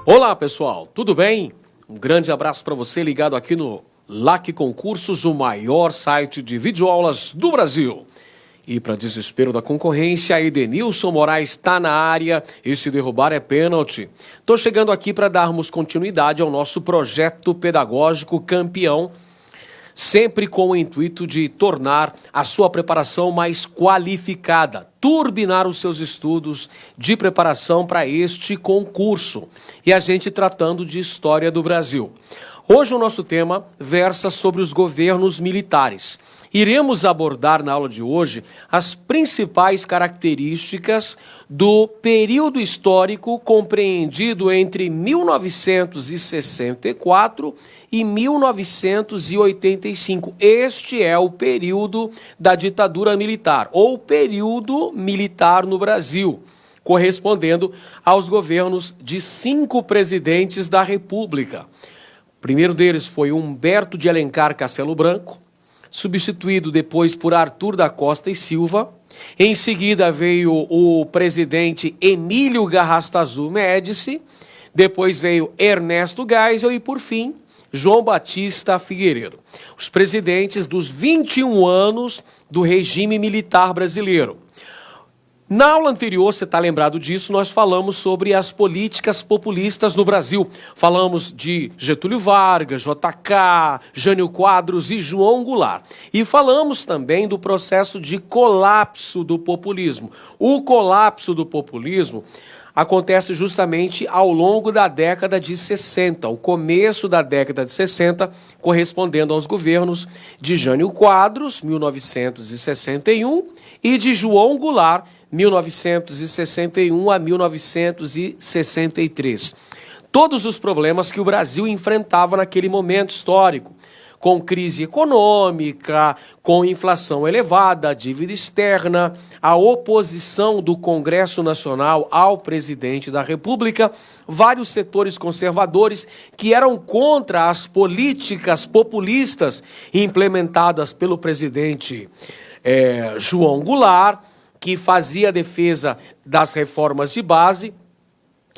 Olá, pessoal, tudo bem? Um grande abraço para você ligado aqui no LAC Concursos, o maior site de videoaulas do Brasil. E para desespero da concorrência, Edenilson Moraes está na área e se derrubar é pênalti. Estou chegando aqui para darmos continuidade ao nosso projeto pedagógico campeão, sempre com o intuito de tornar a sua preparação mais qualificada, turbinar os seus estudos de preparação para este concurso. E a gente tratando de história do Brasil. Hoje o nosso tema versa sobre os governos militares. Iremos abordar na aula de hoje as principais características do período histórico compreendido entre 1964 e 1985. Este é o período da ditadura militar, ou período militar no Brasil, correspondendo aos governos de 5 presidentes da República. O primeiro deles foi Humberto de Alencar Castelo Branco, substituído depois por Arthur da Costa e Silva. Em seguida veio o presidente Emílio Garrastazu Médici, depois veio Ernesto Geisel e, por fim, João Batista Figueiredo. Os presidentes dos 21 anos do regime militar brasileiro. Na aula anterior, você está lembrado disso, nós falamos sobre as políticas populistas no Brasil. Falamos de Getúlio Vargas, JK, Jânio Quadros e João Goulart. E falamos também do processo de colapso do populismo. O colapso do populismo acontece justamente ao longo da década de 60, o começo da década de 60, correspondendo aos governos de Jânio Quadros, 1961, e de João Goulart, 1961 a 1963. Todos os problemas que o Brasil enfrentava naquele momento histórico, com crise econômica, com inflação elevada, dívida externa, a oposição do Congresso Nacional ao presidente da República, vários setores conservadores que eram contra as políticas populistas implementadas pelo presidente João Goulart, que fazia a defesa das reformas de base,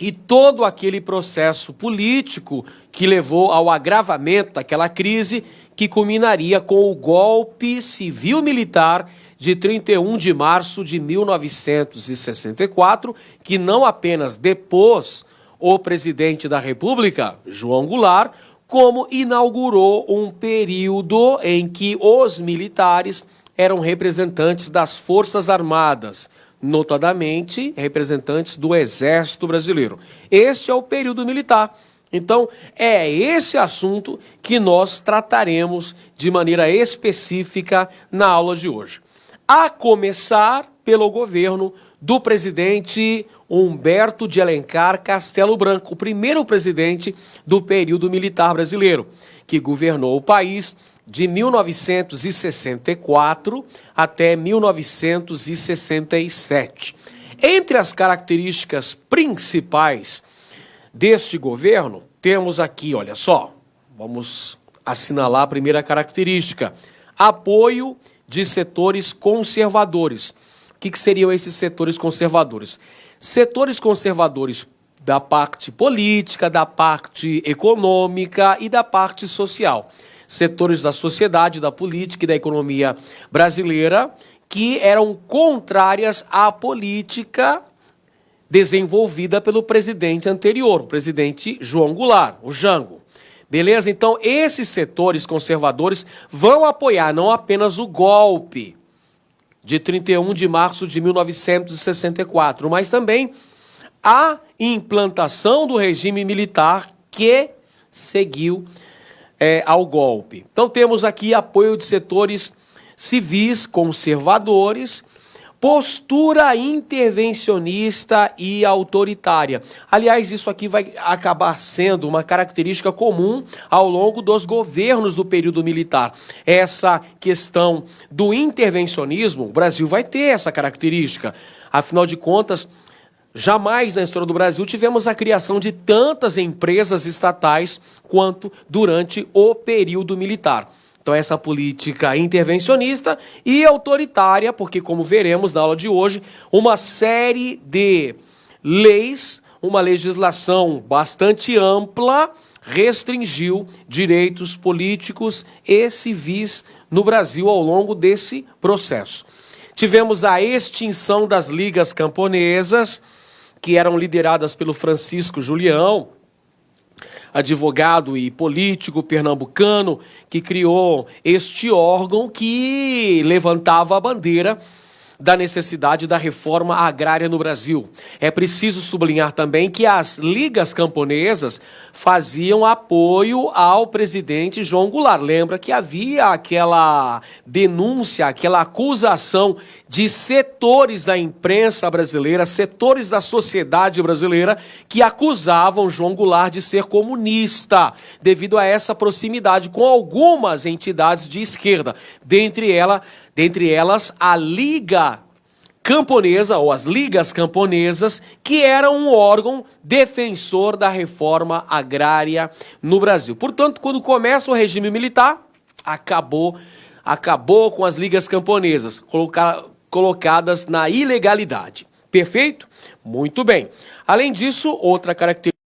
e todo aquele processo político que levou ao agravamento daquela crise, que culminaria com o golpe civil-militar de 31 de março de 1964, que não apenas depôs o presidente da República, João Goulart, como inaugurou um período em que os militares eram representantes das Forças Armadas, notadamente representantes do Exército Brasileiro. Este é o período militar. Então, é esse assunto que nós trataremos de maneira específica na aula de hoje. A começar pelo governo do presidente Humberto de Alencar Castelo Branco, o primeiro presidente do período militar brasileiro, que governou o país de 1964 até 1967. Entre as características principais deste governo, temos aqui, olha só, vamos assinalar a primeira característica: apoio de setores conservadores. O que seriam esses setores conservadores? Setores conservadores da parte política, da parte econômica e da parte social. Setores da sociedade, da política e da economia brasileira que eram contrárias à política desenvolvida pelo presidente anterior, o presidente João Goulart, o Jango. Beleza? Então, esses setores conservadores vão apoiar não apenas o golpe de 31 de março de 1964, mas também a implantação do regime militar que seguiu ao golpe. Então temos aqui apoio de setores civis conservadores, postura intervencionista e autoritária. Aliás, isso aqui vai acabar sendo uma característica comum ao longo dos governos do período militar. Essa questão do intervencionismo, o Brasil vai ter essa característica. Afinal de contas, jamais na história do Brasil tivemos a criação de tantas empresas estatais quanto durante o período militar. Então, essa política intervencionista e autoritária, porque, como veremos na aula de hoje, uma série de leis, uma legislação bastante ampla restringiu direitos políticos e civis no Brasil ao longo desse processo. Tivemos a extinção das ligas camponesas, que eram lideradas pelo Francisco Julião, advogado e político pernambucano, que criou este órgão que levantava a bandeira da necessidade da reforma agrária no Brasil. É preciso sublinhar também que as ligas camponesas faziam apoio ao presidente João Goulart. Lembra que havia aquela denúncia, aquela acusação de setores da imprensa brasileira, setores da sociedade brasileira, que acusavam João Goulart de ser comunista, devido a essa proximidade com algumas entidades de esquerda, dentre elas a Liga Camponesa, ou as ligas camponesas, que eram um órgão defensor da reforma agrária no Brasil. Portanto, quando começa o regime militar, acabou com as ligas camponesas, colocadas na ilegalidade. Perfeito? Muito bem. Além disso, outra característica